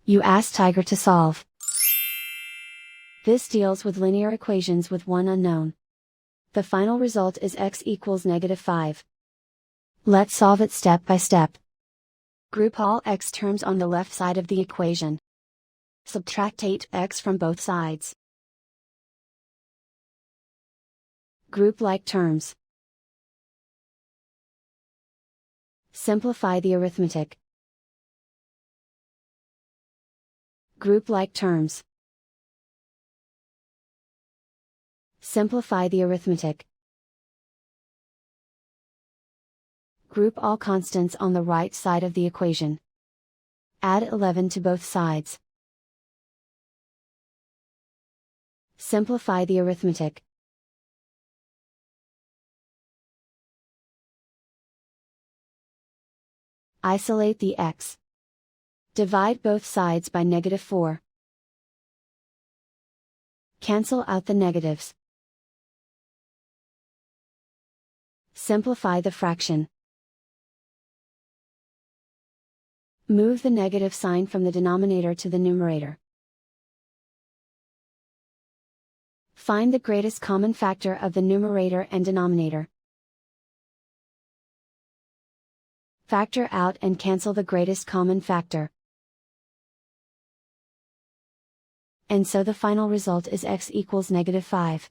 You ask Tiger to solve. This deals with linear equations with one unknown. The final result is x equals -5. Let's solve it step by step. Group all x terms on the left side of the equation. Subtract 8x from both sides. Group like terms. Simplify the arithmetic. Group like terms. Simplify the arithmetic. Group all constants on the right side of the equation. Add 11 to both sides. Simplify the arithmetic. Isolate the x. Divide both sides by -4. Cancel out the negatives. Simplify the fraction. Move the negative sign from the denominator to the numerator. Find the greatest common factor of the numerator and denominator. Factor out and cancel the greatest common factor. And so the final result is x equals -5.